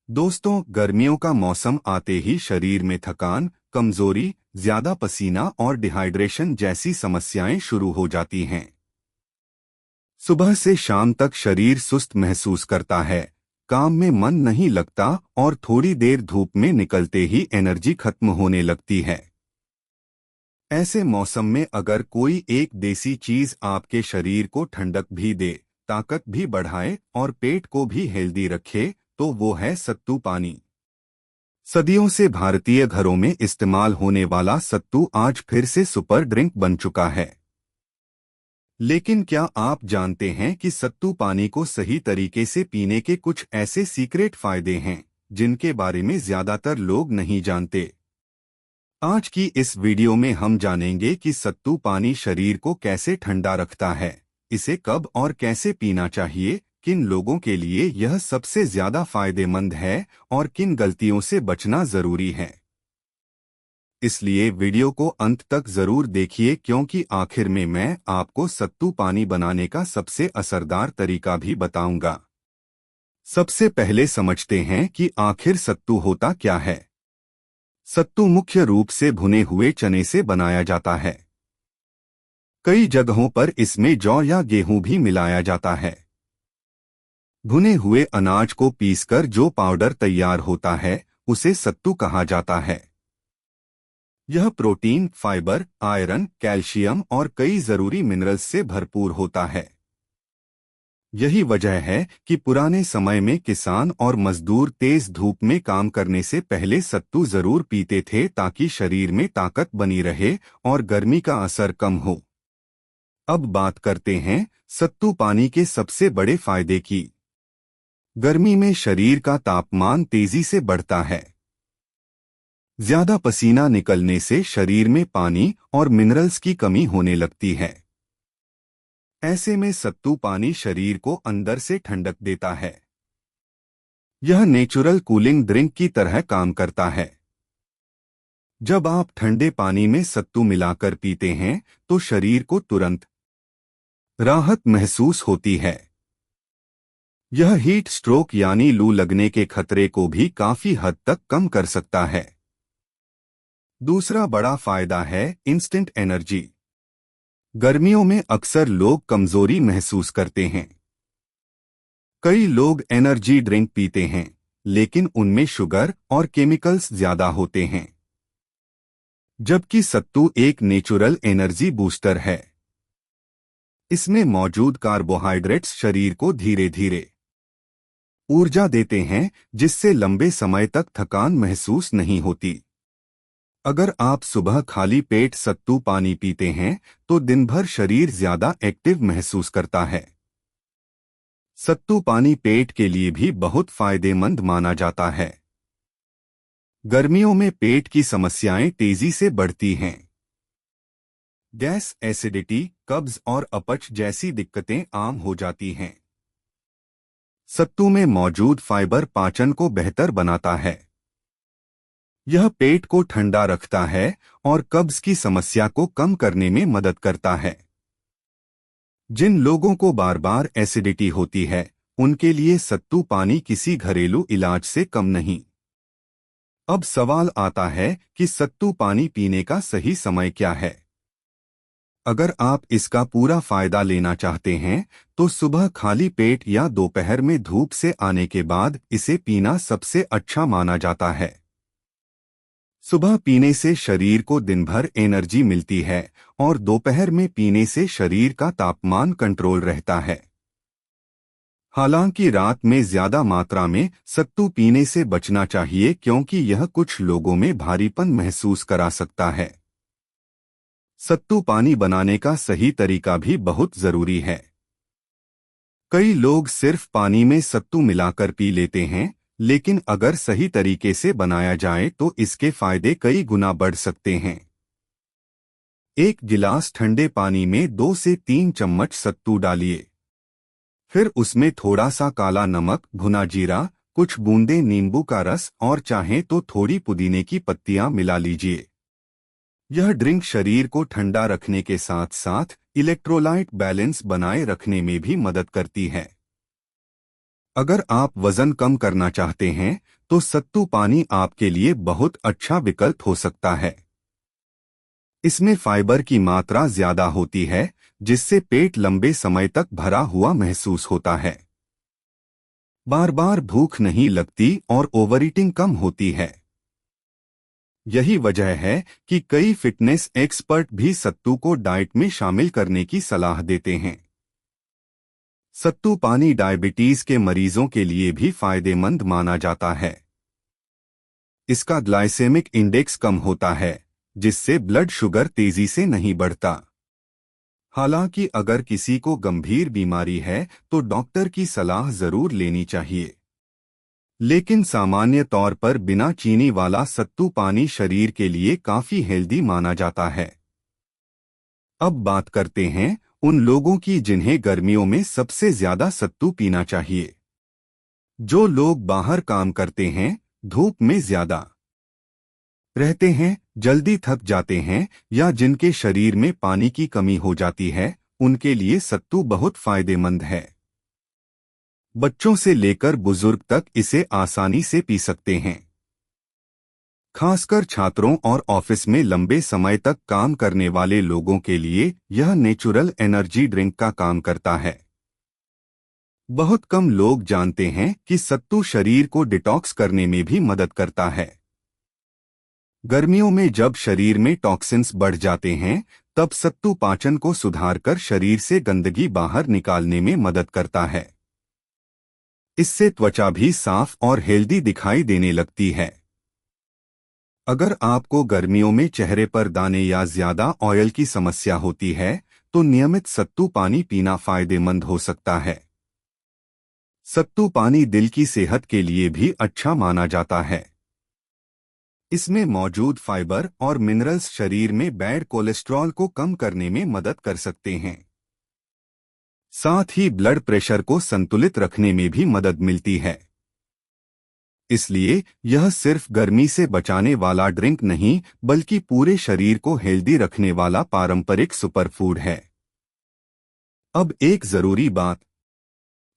दोस्तों, गर्मियों का मौसम आते ही शरीर में थकान, कमजोरी, ज्यादा पसीना और डिहाइड्रेशन जैसी समस्याएं शुरू हो जाती हैं। सुबह से शाम तक शरीर सुस्त महसूस करता है, काम में मन नहीं लगता और थोड़ी देर धूप में निकलते ही एनर्जी खत्म होने लगती है। ऐसे मौसम में अगर कोई एक देसी चीज आपके शरीर को ठंडक भी दे, ताकत भी बढ़ाए और पेट को भी हेल्दी रखे, तो वो है सत्तू पानी। सदियों से भारतीय घरों में इस्तेमाल होने वाला सत्तू आज फिर से सुपर ड्रिंक बन चुका है। लेकिन क्या आप जानते हैं कि सत्तू पानी को सही तरीके से पीने के कुछ ऐसे सीक्रेट फायदे हैं जिनके बारे में ज्यादातर लोग नहीं जानते। आज की इस वीडियो में हम जानेंगे कि सत्तू पानी शरीर को कैसे ठंडा रखता है, इसे कब और कैसे पीना चाहिए, किन लोगों के लिए यह सबसे ज्यादा फायदेमंद है और किन गलतियों से बचना जरूरी है। इसलिए वीडियो को अंत तक जरूर देखिए, क्योंकि आखिर में मैं आपको सत्तू पानी बनाने का सबसे असरदार तरीका भी बताऊंगा। सबसे पहले समझते हैं कि आखिर सत्तू होता क्या है। सत्तू मुख्य रूप से भुने हुए चने से बनाया जाता है। कई जगहों पर इसमें जौ या गेहूं भी मिलाया जाता है। भुने हुए अनाज को पीसकर जो पाउडर तैयार होता है, उसे सत्तू कहा जाता है। यह प्रोटीन, फाइबर, आयरन, कैल्शियम और कई जरूरी मिनरल्स से भरपूर होता है। यही वजह है कि पुराने समय में किसान और मजदूर तेज धूप में काम करने से पहले सत्तू जरूर पीते थे, ताकि शरीर में ताकत बनी रहे और गर्मी का असर कम हो। अब बात करते हैं सत्तू पानी के सबसे बड़े फायदे की। गर्मी में शरीर का तापमान तेजी से बढ़ता है। ज्यादा पसीना निकलने से शरीर में पानी और मिनरल्स की कमी होने लगती है। ऐसे में सत्तू पानी शरीर को अंदर से ठंडक देता है। यह नेचुरल कूलिंग ड्रिंक की तरह काम करता है। जब आप ठंडे पानी में सत्तू मिलाकर पीते हैं, तो शरीर को तुरंत राहत महसूस होती है। यह हीट स्ट्रोक यानी लू लगने के खतरे को भी काफी हद तक कम कर सकता है। दूसरा बड़ा फायदा है इंस्टेंट एनर्जी। गर्मियों में अक्सर लोग कमजोरी महसूस करते हैं। कई लोग एनर्जी ड्रिंक पीते हैं, लेकिन उनमें शुगर और केमिकल्स ज्यादा होते हैं। जबकि सत्तू एक नेचुरल एनर्जी बूस्टर है। इसमें मौजूद कार्बोहाइड्रेट्स शरीर को धीरे धीरे ऊर्जा देते हैं, जिससे लंबे समय तक थकान महसूस नहीं होती। अगर आप सुबह खाली पेट सत्तू पानी पीते हैं, तो दिन भर शरीर ज्यादा एक्टिव महसूस करता है। सत्तू पानी पेट के लिए भी बहुत फायदेमंद माना जाता है। गर्मियों में पेट की समस्याएं तेजी से बढ़ती हैं। गैस, एसिडिटी, कब्ज और अपच जैसी दिक्कतें आम हो जाती हैं। सत्तू में मौजूद फाइबर पाचन को बेहतर बनाता है। यह पेट को ठंडा रखता है और कब्ज की समस्या को कम करने में मदद करता है। जिन लोगों को बार बार एसिडिटी होती है, उनके लिए सत्तू पानी किसी घरेलू इलाज से कम नहीं। अब सवाल आता है कि सत्तू पानी पीने का सही समय क्या है। अगर आप इसका पूरा फायदा लेना चाहते हैं, तो सुबह खाली पेट या दोपहर में धूप से आने के बाद इसे पीना सबसे अच्छा माना जाता है। सुबह पीने से शरीर को दिन भर एनर्जी मिलती है और दोपहर में पीने से शरीर का तापमान कंट्रोल रहता है। हालांकि रात में ज्यादा मात्रा में सत्तू पीने से बचना चाहिए, क्योंकि यह कुछ लोगों में भारीपन महसूस करा सकता है। सत्तू पानी बनाने का सही तरीका भी बहुत जरूरी है। कई लोग सिर्फ पानी में सत्तू मिलाकर पी लेते हैं, लेकिन अगर सही तरीके से बनाया जाए तो इसके फायदे कई गुना बढ़ सकते हैं। एक गिलास ठंडे पानी में 2 से 3 चम्मच सत्तू डालिए। फिर उसमें थोड़ा सा काला नमक, भुना जीरा, कुछ बूंदे नींबू का रस और चाहें तो थोड़ी पुदीने की पत्तियां मिला लीजिए। यह ड्रिंक शरीर को ठंडा रखने के साथ साथ इलेक्ट्रोलाइट बैलेंस बनाए रखने में भी मदद करती है। अगर आप वजन कम करना चाहते हैं, तो सत्तू पानी आपके लिए बहुत अच्छा विकल्प हो सकता है। इसमें फाइबर की मात्रा ज्यादा होती है, जिससे पेट लंबे समय तक भरा हुआ महसूस होता है। बार बार भूख नहीं लगती और ओवरईटिंग कम होती है। यही वजह है कि कई फिटनेस एक्सपर्ट भी सत्तू को डाइट में शामिल करने की सलाह देते हैं। सत्तू पानी डायबिटीज के मरीजों के लिए भी फायदेमंद माना जाता है। इसका ग्लाइसेमिक इंडेक्स कम होता है, जिससे ब्लड शुगर तेजी से नहीं बढ़ता। हालांकि अगर किसी को गंभीर बीमारी है तो डॉक्टर की सलाह जरूर लेनी चाहिए। लेकिन सामान्य तौर पर बिना चीनी वाला सत्तू पानी शरीर के लिए काफी हेल्दी माना जाता है। अब बात करते हैं उन लोगों की जिन्हें गर्मियों में सबसे ज्यादा सत्तू पीना चाहिए। जो लोग बाहर काम करते हैं, धूप में ज्यादा रहते हैं, जल्दी थक जाते हैं या जिनके शरीर में पानी की कमी हो जाती है, उनके लिए सत्तू बहुत फायदेमंद है। बच्चों से लेकर बुजुर्ग तक इसे आसानी से पी सकते हैं। खासकर छात्रों और ऑफिस में लंबे समय तक काम करने वाले लोगों के लिए यह नेचुरल एनर्जी ड्रिंक का काम करता है। बहुत कम लोग जानते हैं कि सत्तू शरीर को डिटॉक्स करने में भी मदद करता है। गर्मियों में जब शरीर में टॉक्सिन्स बढ़ जाते हैं, तब सत्तू पाचन को सुधारकर शरीर से गंदगी बाहर निकालने में मदद करता है। इससे त्वचा भी साफ और हेल्दी दिखाई देने लगती है। अगर आपको गर्मियों में चेहरे पर दाने या ज्यादा ऑयल की समस्या होती है, तो नियमित सत्तू पानी पीना फायदेमंद हो सकता है। सत्तू पानी दिल की सेहत के लिए भी अच्छा माना जाता है। इसमें मौजूद फाइबर और मिनरल्स शरीर में बैड कोलेस्ट्रॉल को कम करने में मदद कर सकते हैं। साथ ही ब्लड प्रेशर को संतुलित रखने में भी मदद मिलती है। इसलिए यह सिर्फ गर्मी से बचाने वाला ड्रिंक नहीं, बल्कि पूरे शरीर को हेल्दी रखने वाला पारंपरिक सुपरफूड है। अब एक जरूरी बात,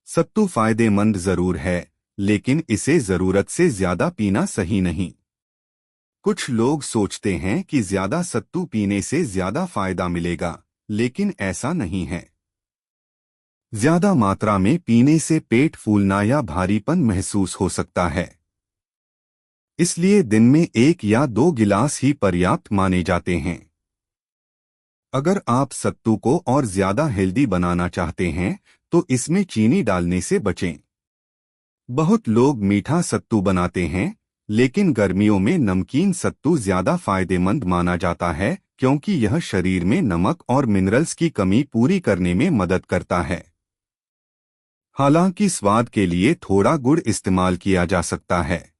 सत्तू फायदेमंद जरूर है, लेकिन इसे जरूरत से ज्यादा पीना सही नहीं। कुछ लोग सोचते हैं कि ज्यादा सत्तू पीने से ज्यादा फायदा मिलेगा, लेकिन ऐसा नहीं है। ज्यादा मात्रा में पीने से पेट फूलना या भारीपन महसूस हो सकता है। इसलिए दिन में 1 या 2 गिलास ही पर्याप्त माने जाते हैं। अगर आप सत्तू को और ज्यादा हेल्दी बनाना चाहते हैं, तो इसमें चीनी डालने से बचें। बहुत लोग मीठा सत्तू बनाते हैं, लेकिन गर्मियों में नमकीन सत्तू ज्यादा फायदेमंद माना जाता है, क्योंकि यह शरीर में नमक और मिनरल्स की कमी पूरी करने में मदद करता है। हालांकि स्वाद के लिए थोड़ा गुड़ इस्तेमाल किया जा सकता है।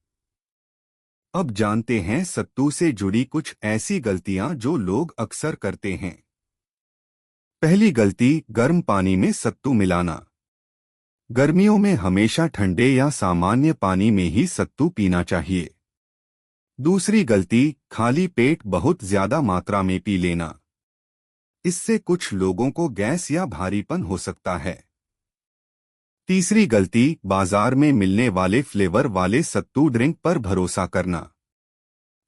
अब जानते हैं सत्तू से जुड़ी कुछ ऐसी गलतियां जो लोग अक्सर करते हैं। पहली गलती, गर्म पानी में सत्तू मिलाना। गर्मियों में हमेशा ठंडे या सामान्य पानी में ही सत्तू पीना चाहिए। दूसरी गलती, खाली पेट बहुत ज्यादा मात्रा में पी लेना। इससे कुछ लोगों को गैस या भारीपन हो सकता है। तीसरी गलती, बाजार में मिलने वाले फ्लेवर वाले सत्तू ड्रिंक पर भरोसा करना।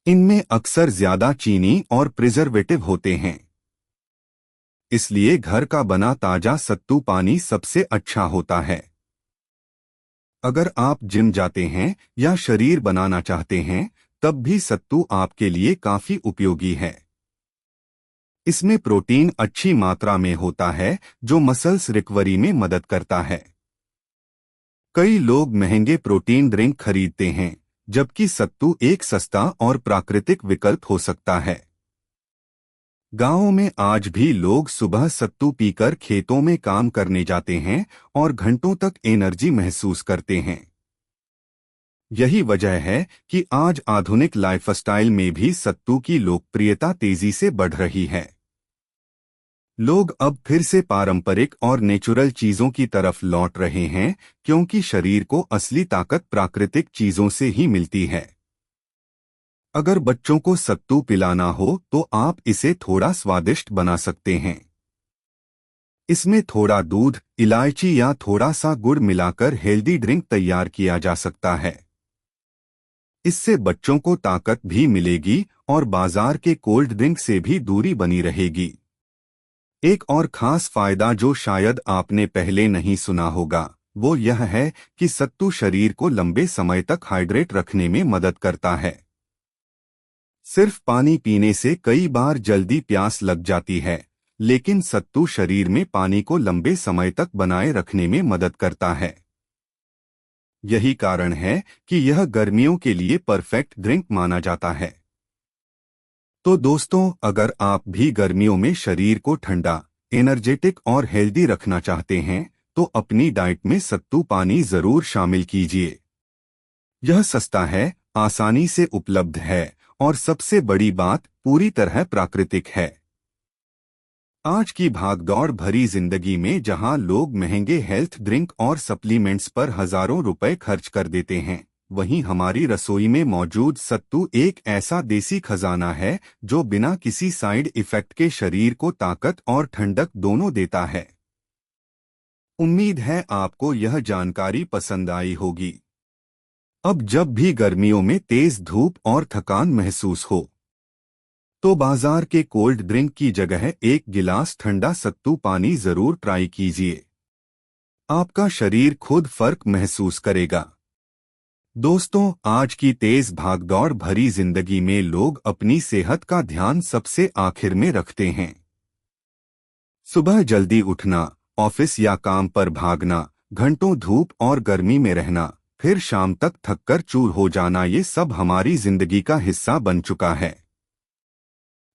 इनमें अक्सर ज्यादा चीनी और प्रिजर्वेटिव होते हैं। इसलिए घर का बना ताजा सत्तू पानी सबसे अच्छा होता है। अगर आप जिम जाते हैं या शरीर बनाना चाहते हैं, तब भी सत्तू आपके लिए काफी उपयोगी है। इसमें प्रोटीन अच्छी मात्रा में होता है, जो मसल्स रिकवरी में मदद करता है। कई लोग महंगे प्रोटीन ड्रिंक खरीदते हैं, जबकि सत्तू एक सस्ता और प्राकृतिक विकल्प हो सकता है। गांवों में आज भी लोग सुबह सत्तू पीकर खेतों में काम करने जाते हैं और घंटों तक एनर्जी महसूस करते हैं। यही वजह है कि आज आधुनिक लाइफस्टाइल में भी सत्तू की लोकप्रियता तेजी से बढ़ रही है। लोग अब फिर से पारंपरिक और नेचुरल चीजों की तरफ लौट रहे हैं, क्योंकि शरीर को असली ताकत प्राकृतिक चीजों से ही मिलती है। अगर बच्चों को सत्तू पिलाना हो तो आप इसे थोड़ा स्वादिष्ट बना सकते हैं। इसमें थोड़ा दूध, इलायची या थोड़ा सा गुड़ मिलाकर हेल्दी ड्रिंक तैयार किया जा सकता है। इससे बच्चों को ताकत भी मिलेगी और बाजार के कोल्ड ड्रिंक से भी दूरी बनी रहेगी। एक और खास फायदा जो शायद आपने पहले नहीं सुना होगा वो यह है कि सत्तू शरीर को लंबे समय तक हाइड्रेट रखने में मदद करता है। सिर्फ पानी पीने से कई बार जल्दी प्यास लग जाती है, लेकिन सत्तू शरीर में पानी को लंबे समय तक बनाए रखने में मदद करता है। यही कारण है कि यह गर्मियों के लिए परफेक्ट ड्रिंक माना जाता है। तो दोस्तों, अगर आप भी गर्मियों में शरीर को ठंडा, एनर्जेटिक और हेल्दी रखना चाहते हैं तो अपनी डाइट में सत्तू पानी जरूर शामिल कीजिए। यह सस्ता है, आसानी से उपलब्ध है और सबसे बड़ी बात पूरी तरह प्राकृतिक है। आज की भागदौड़ भरी जिंदगी में जहां लोग महंगे हेल्थ ड्रिंक और सप्लीमेंट्स पर हजारों रुपए खर्च कर देते हैं, वहीं हमारी रसोई में मौजूद सत्तू एक ऐसा देसी खजाना है जो बिना किसी साइड इफेक्ट के शरीर को ताकत और ठंडक दोनों देता है। उम्मीद है आपको यह जानकारी पसंद आई होगी। अब जब भी गर्मियों में तेज धूप और थकान महसूस हो तो बाजार के कोल्ड ड्रिंक की जगह एक गिलास ठंडा सत्तू पानी जरूर ट्राई कीजिए। आपका शरीर खुद फर्क महसूस करेगा। दोस्तों, आज की तेज भागदौड़ भरी जिंदगी में लोग अपनी सेहत का ध्यान सबसे आखिर में रखते हैं। सुबह जल्दी उठना, ऑफिस या काम पर भागना, घंटों धूप और गर्मी में रहना, फिर शाम तक थककर चूर हो जाना, ये सब हमारी जिंदगी का हिस्सा बन चुका है।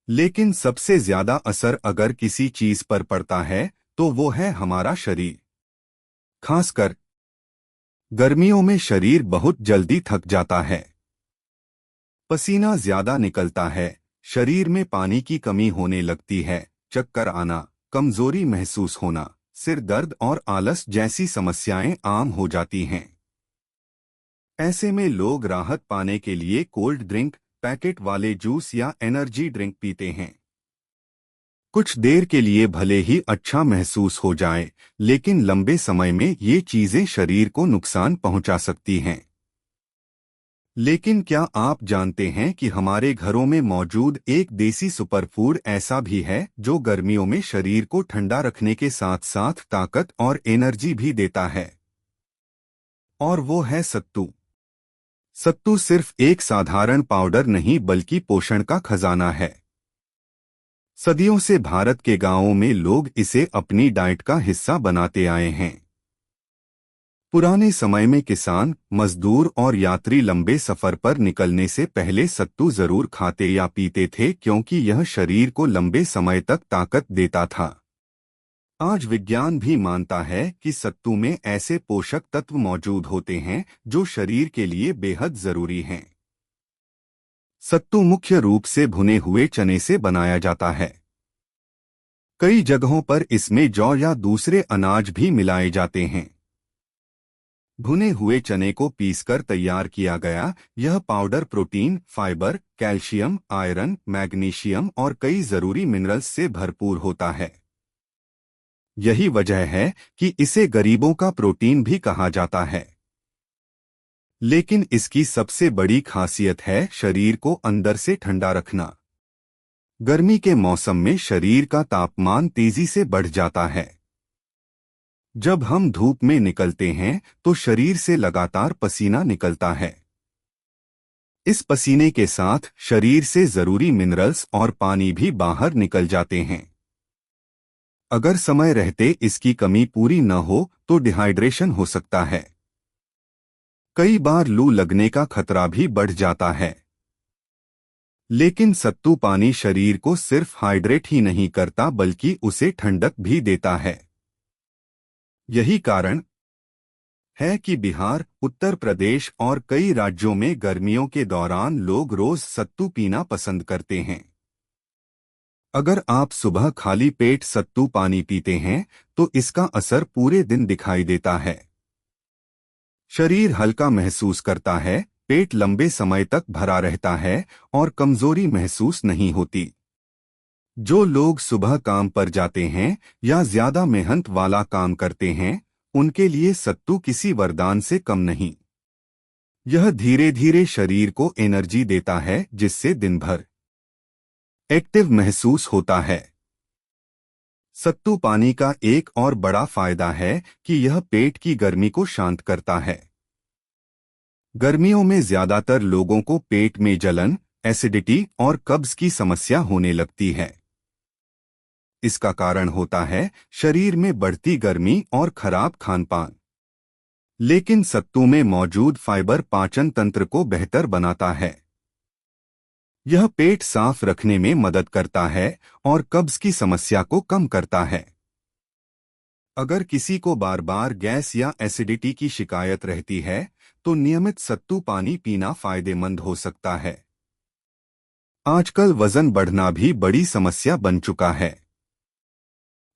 लेकिन सबसे ज्यादा असर अगर किसी चीज पर पड़ता है तो वो है हमारा शरीर। खासकर गर्मियों में शरीर बहुत जल्दी थक जाता है। पसीना ज्यादा निकलता है, शरीर में पानी की कमी होने लगती है, चक्कर आना, कमजोरी महसूस होना, सिर दर्द और आलस जैसी समस्याएं आम हो जाती हैं। ऐसे में लोग राहत पाने के लिए कोल्ड ड्रिंक, पैकेट वाले जूस या एनर्जी ड्रिंक पीते हैं। कुछ देर के लिए भले ही अच्छा महसूस हो जाए, लेकिन लंबे समय में ये चीजें शरीर को नुकसान पहुंचा सकती हैं। लेकिन क्या आप जानते हैं कि हमारे घरों में मौजूद एक देसी सुपरफूड ऐसा भी है जो गर्मियों में शरीर को ठंडा रखने के साथ साथ ताकत और एनर्जी भी देता है? और वो है सत्तू। सत्तू सिर्फ एक साधारण पाउडर नहीं बल्कि पोषण का खजाना है। सदियों से भारत के गांवों में लोग इसे अपनी डाइट का हिस्सा बनाते आए हैं। पुराने समय में किसान, मजदूर और यात्री लंबे सफर पर निकलने से पहले सत्तू जरूर खाते या पीते थे क्योंकि यह शरीर को लंबे समय तक ताकत देता था। आज विज्ञान भी मानता है कि सत्तू में ऐसे पोषक तत्व मौजूद होते हैं जो शरीर के लिए बेहद जरूरी हैं। सत्तू मुख्य रूप से भुने हुए चने से बनाया जाता है। कई जगहों पर इसमें जौ या दूसरे अनाज भी मिलाए जाते हैं। भुने हुए चने को पीसकर तैयार किया गया यह powder protein, fibre, calcium, iron, magnesium और कई जरूरी मिनरल्स से भरपूर होता है। यही वजह है कि इसे गरीबों का प्रोटीन भी कहा जाता है। लेकिन इसकी सबसे बड़ी खासियत है शरीर को अंदर से ठंडा रखना। गर्मी के मौसम में शरीर का तापमान तेजी से बढ़ जाता है। जब हम धूप में निकलते हैं तो शरीर से लगातार पसीना निकलता है। इस पसीने के साथ शरीर से जरूरी मिनरल्स और पानी भी बाहर निकल जाते हैं। अगर समय रहते इसकी कमी पूरी न हो तो डिहाइड्रेशन हो सकता है। कई बार लू लगने का खतरा भी बढ़ जाता है। लेकिन सत्तू पानी शरीर को सिर्फ हाइड्रेट ही नहीं करता बल्कि उसे ठंडक भी देता है। यही कारण है कि बिहार, उत्तर प्रदेश और कई राज्यों में गर्मियों के दौरान लोग रोज सत्तू पीना पसंद करते हैं। अगर आप सुबह खाली पेट सत्तू पानी पीते हैं तो इसका असर पूरे दिन दिखाई देता है। शरीर हल्का महसूस करता है, पेट लंबे समय तक भरा रहता है और कमजोरी महसूस नहीं होती। जो लोग सुबह काम पर जाते हैं या ज्यादा मेहनत वाला काम करते हैं, उनके लिए सत्तू किसी वरदान से कम नहीं। यह धीरे धीरे शरीर को एनर्जी देता है जिससे दिन भर एक्टिव महसूस होता है। सत्तू पानी का एक और बड़ा फायदा है कि यह पेट की गर्मी को शांत करता है। गर्मियों में ज्यादातर लोगों को पेट में जलन, एसिडिटी और कब्ज की समस्या होने लगती है। इसका कारण होता है शरीर में बढ़ती गर्मी और खराब खानपान। लेकिन सत्तू में मौजूद फाइबर पाचन तंत्र को बेहतर बनाता है। यह पेट साफ रखने में मदद करता है और कब्ज की समस्या को कम करता है। अगर किसी को बार बार गैस या एसिडिटी की शिकायत रहती है तो नियमित सत्तू पानी पीना फायदेमंद हो सकता है। आजकल वजन बढ़ना भी बड़ी समस्या बन चुका है।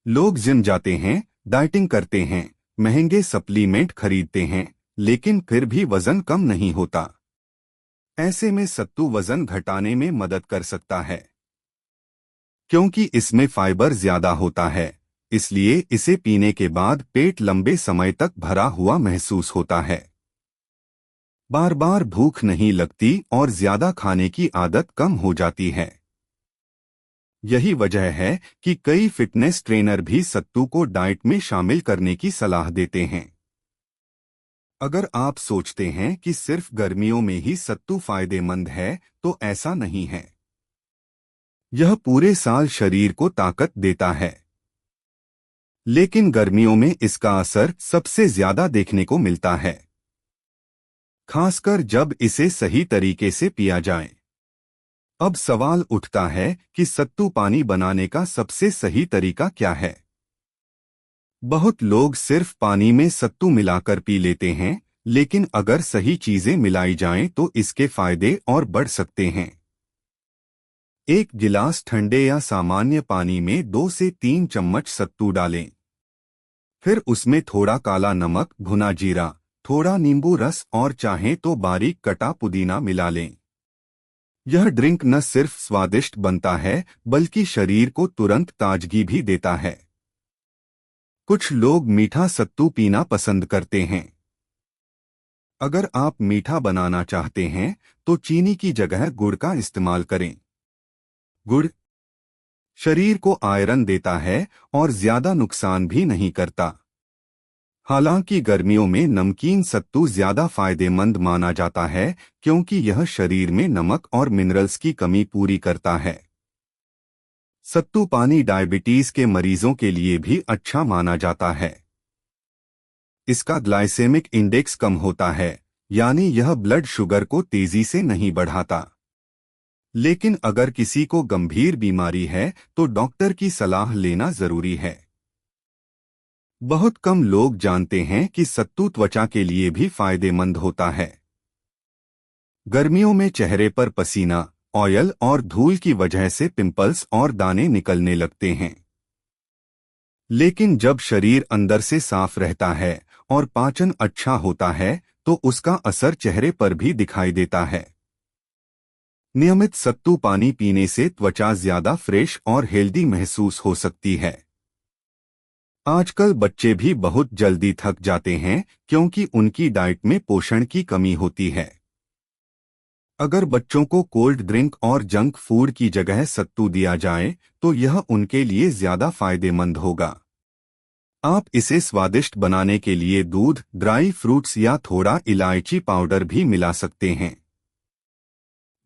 लोग जिम जाते हैं, डाइटिंग करते हैं, महंगे सप्लीमेंट खरीदते हैं, लेकिन फिर भी वजन कम नहीं होता। ऐसे में सत्तू वजन घटाने में मदद कर सकता है। क्योंकि इसमें फाइबर ज्यादा होता है, इसलिए इसे पीने के बाद पेट लंबे समय तक भरा हुआ महसूस होता है। बार बार भूख नहीं लगती और ज्यादा खाने की आदत कम हो जाती है। यही वजह है कि कई फिटनेस ट्रेनर भी सत्तू को डाइट में शामिल करने की सलाह देते हैं। अगर आप सोचते हैं कि सिर्फ गर्मियों में ही सत्तू फायदेमंद है, तो ऐसा नहीं है। यह पूरे साल शरीर को ताकत देता है। लेकिन गर्मियों में इसका असर सबसे ज्यादा देखने को मिलता है, खासकर जब इसे सही तरीके से पिया जाए। अब सवाल उठता है कि सत्तू पानी बनाने का सबसे सही तरीका क्या है। बहुत लोग सिर्फ पानी में सत्तू मिलाकर पी लेते हैं, लेकिन अगर सही चीजें मिलाई जाएं तो इसके फायदे और बढ़ सकते हैं। एक गिलास ठंडे या सामान्य पानी में 2 से 3 चम्मच सत्तू डालें। फिर उसमें थोड़ा काला नमक, भुना जीरा, थोड़ा नींबू रस और चाहें तो बारीक कटा पुदीना मिला लें। यह ड्रिंक न सिर्फ स्वादिष्ट बनता है, बल्कि शरीर को तुरंत ताजगी भी देता है। कुछ लोग मीठा सत्तू पीना पसंद करते हैं। अगर आप मीठा बनाना चाहते हैं तो चीनी की जगह गुड़ का इस्तेमाल करें। गुड़ शरीर को आयरन देता है और ज्यादा नुकसान भी नहीं करता। हालांकि गर्मियों में नमकीन सत्तू ज्यादा फायदेमंद माना जाता है, क्योंकि यह शरीर में नमक और मिनरल्स की कमी पूरी करता है। सत्तू पानी डायबिटीज के मरीजों के लिए भी अच्छा माना जाता है। इसका ग्लाइसेमिक इंडेक्स कम होता है, यानी यह ब्लड शुगर को तेजी से नहीं बढ़ाता। लेकिन अगर किसी को गंभीर बीमारी है तो डॉक्टर की सलाह लेना जरूरी है। बहुत कम लोग जानते हैं कि सत्तू त्वचा के लिए भी फायदेमंद होता है। गर्मियों में चेहरे पर पसीना, ऑयल और धूल की वजह से पिंपल्स और दाने निकलने लगते हैं। लेकिन जब शरीर अंदर से साफ रहता है और पाचन अच्छा होता है तो उसका असर चेहरे पर भी दिखाई देता है। नियमित सत्तू पानी पीने से त्वचा ज्यादा फ्रेश और हेल्दी महसूस हो सकती है। आजकल बच्चे भी बहुत जल्दी थक जाते हैं क्योंकि उनकी डाइट में पोषण की कमी होती है। अगर बच्चों को कोल्ड ड्रिंक और जंक फूड की जगह सत्तू दिया जाए तो यह उनके लिए ज्यादा फायदेमंद होगा। आप इसे स्वादिष्ट बनाने के लिए दूध, ड्राई फ्रूट्स या थोड़ा इलायची पाउडर भी मिला सकते हैं।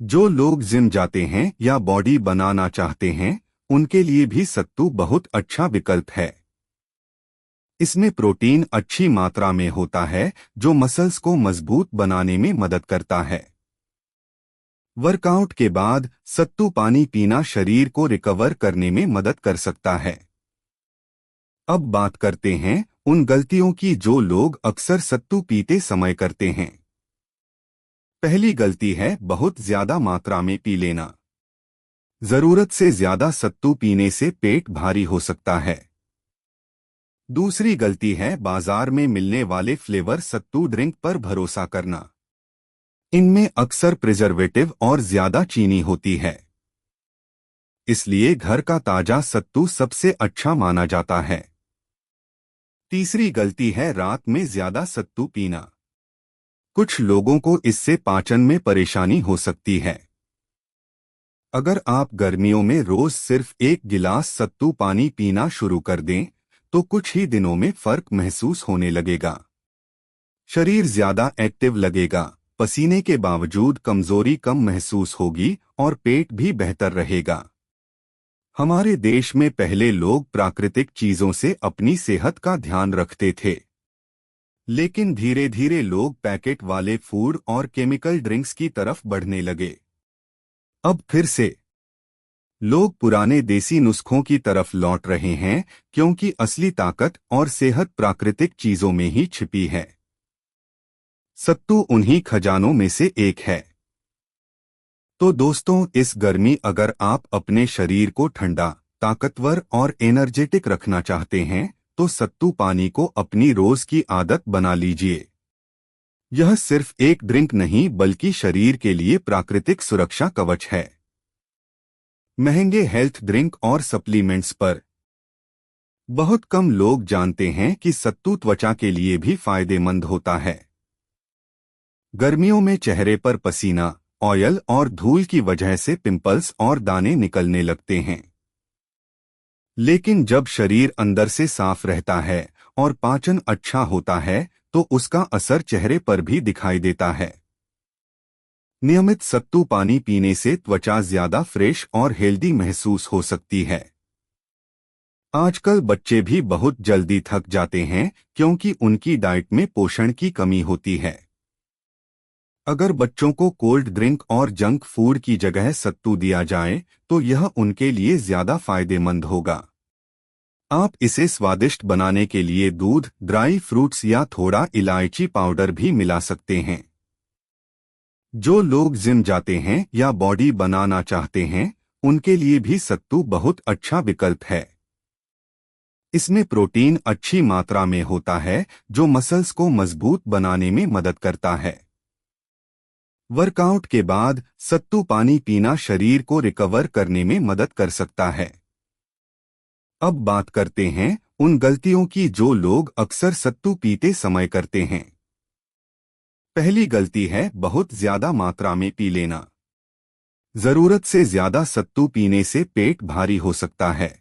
जो लोग जिम जाते हैं या बॉडी बनाना चाहते हैं, उनके लिए भी सत्तू बहुत अच्छा विकल्प है। इसमें प्रोटीन अच्छी मात्रा में होता है, जो मसल्स को मजबूत बनाने में मदद करता है। वर्कआउट के बाद सत्तू पानी पीना शरीर को रिकवर करने में मदद कर सकता है। अब बात करते हैं उन गलतियों की जो लोग अक्सर सत्तू पीते समय करते हैं। पहली गलती है बहुत ज्यादा मात्रा में पी लेना। जरूरत से ज्यादा सत्तू पीने से पेट भारी हो सकता है। दूसरी गलती है बाजार में मिलने वाले फ्लेवर सत्तू ड्रिंक पर भरोसा करना। इनमें अक्सर प्रिजर्वेटिव और ज्यादा चीनी होती है। इसलिए घर का ताजा सत्तू सबसे अच्छा माना जाता है। तीसरी गलती है रात में ज्यादा सत्तू पीना। कुछ लोगों को इससे पाचन में परेशानी हो सकती है। अगर आप गर्मियों में रोज सिर्फ 1 गिलास सत्तू पानी पीना शुरू कर दें, तो कुछ ही दिनों में फर्क महसूस होने लगेगा। शरीर ज्यादा एक्टिव लगेगा, पसीने के बावजूद कमजोरी कम महसूस होगी और पेट भी बेहतर रहेगा। हमारे देश में पहले लोग प्राकृतिक चीजों से अपनी सेहत का ध्यान रखते थे, लेकिन धीरे धीरे लोग पैकेट वाले फूड और केमिकल ड्रिंक्स की तरफ बढ़ने लगे। अब फिर से लोग पुराने देसी नुस्खों की तरफ लौट रहे हैं, क्योंकि असली ताकत और सेहत प्राकृतिक चीजों में ही छिपी है। सत्तू उन्हीं खजानों में से एक है। तो दोस्तों, इस गर्मी अगर आप अपने शरीर को ठंडा, ताकतवर और एनर्जेटिक रखना चाहते हैं, तो सत्तू पानी को अपनी रोज की आदत बना लीजिए। यह सिर्फ एक ड्रिंक नहीं, बल्कि शरीर के लिए प्राकृतिक सुरक्षा कवच है। महंगे हेल्थ ड्रिंक और सप्लीमेंट्स पर बहुत कम लोग जानते हैं कि सत्तू त्वचा के लिए भी फायदेमंद होता है। गर्मियों में चेहरे पर पसीना, ऑयल और धूल की वजह से पिंपल्स और दाने निकलने लगते हैं। लेकिन जब शरीर अंदर से साफ रहता है और पाचन अच्छा होता है, तो उसका असर चेहरे पर भी दिखाई देता है। नियमित सत्तू पानी पीने से त्वचा ज्यादा फ्रेश और हेल्दी महसूस हो सकती है। आजकल बच्चे भी बहुत जल्दी थक जाते हैं, क्योंकि उनकी डाइट में पोषण की कमी होती है। अगर बच्चों को कोल्ड ड्रिंक और जंक फूड की जगह सत्तू दिया जाए, तो यह उनके लिए ज्यादा फायदेमंद होगा। आप इसे स्वादिष्ट बनाने के लिए दूध, ड्राई फ्रूट्स या थोड़ा इलायची पाउडर भी मिला सकते हैं। जो लोग जिम जाते हैं या बॉडी बनाना चाहते हैं, उनके लिए भी सत्तू बहुत अच्छा विकल्प है। इसमें प्रोटीन अच्छी मात्रा में होता है, जो मसल्स को मजबूत बनाने में मदद करता है। वर्कआउट के बाद सत्तू पानी पीना शरीर को रिकवर करने में मदद कर सकता है। अब बात करते हैं उन गलतियों की जो लोग अक्सर सत्तू पीते समय करते हैं। पहली गलती है बहुत ज्यादा मात्रा में पी लेना। जरूरत से ज्यादा सत्तू पीने से पेट भारी हो सकता है।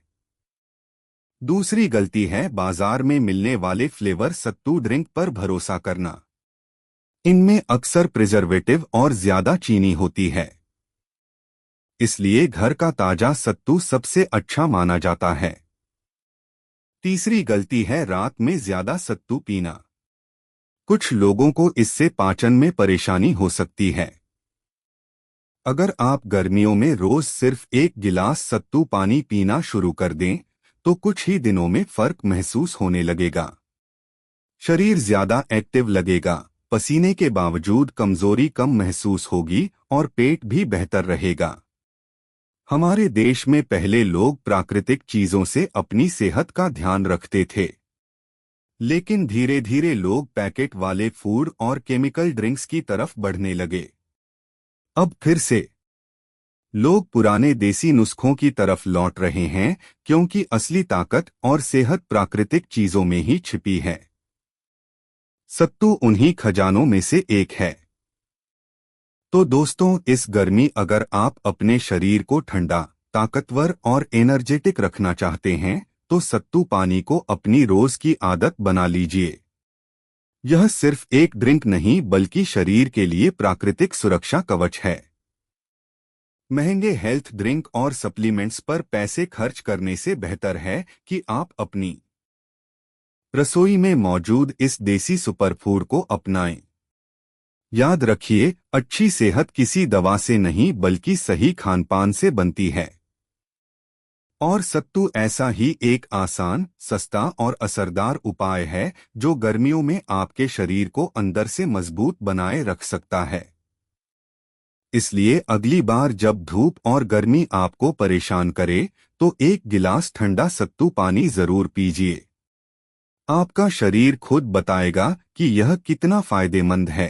दूसरी गलती है बाजार में मिलने वाले फ्लेवर सत्तू ड्रिंक पर भरोसा करना। इनमें अक्सर प्रिजर्वेटिव और ज्यादा चीनी होती है। इसलिए घर का ताजा सत्तू सबसे अच्छा माना जाता है। तीसरी गलती है रात में ज्यादा सत्तू पीना। कुछ लोगों को इससे पाचन में परेशानी हो सकती है। अगर आप गर्मियों में रोज सिर्फ 1 गिलास सत्तू पानी पीना शुरू कर दें, तो कुछ ही दिनों में फर्क महसूस होने लगेगा। शरीर ज्यादा एक्टिव लगेगा, पसीने के बावजूद कमजोरी कम महसूस होगी और पेट भी बेहतर रहेगा। हमारे देश में पहले लोग प्राकृतिक चीजों से अपनी सेहत का ध्यान रखते थे, लेकिन धीरे धीरे लोग पैकेट वाले फूड और केमिकल ड्रिंक्स की तरफ बढ़ने लगे। अब फिर से लोग पुराने देसी नुस्खों की तरफ लौट रहे हैं, क्योंकि असली ताकत और सेहत प्राकृतिक चीजों में ही छिपी है। सत्तू उन्हीं खजानों में से एक है। तो दोस्तों, इस गर्मी अगर आप अपने शरीर को ठंडा, ताकतवर और एनर्जेटिक रखना चाहते हैं, तो सत्तू पानी को अपनी रोज की आदत बना लीजिए। यह सिर्फ एक ड्रिंक नहीं, बल्कि शरीर के लिए प्राकृतिक सुरक्षा कवच है। महंगे हेल्थ ड्रिंक और सप्लीमेंट्स पर पैसे खर्च करने से बेहतर है कि आप अपनी रसोई में मौजूद इस देसी सुपरफूड को अपनाएं। याद रखिए, अच्छी सेहत किसी दवा से नहीं, बल्कि सही खानपान से बनती है। और सत्तू ऐसा ही एक आसान, सस्ता और असरदार उपाय है, जो गर्मियों में आपके शरीर को अंदर से मजबूत बनाए रख सकता है। इसलिए अगली बार जब धूप और गर्मी आपको परेशान करे, तो 1 गिलास ठंडा सत्तू पानी जरूर पीजिए। आपका शरीर खुद बताएगा कि यह कितना फायदेमंद है।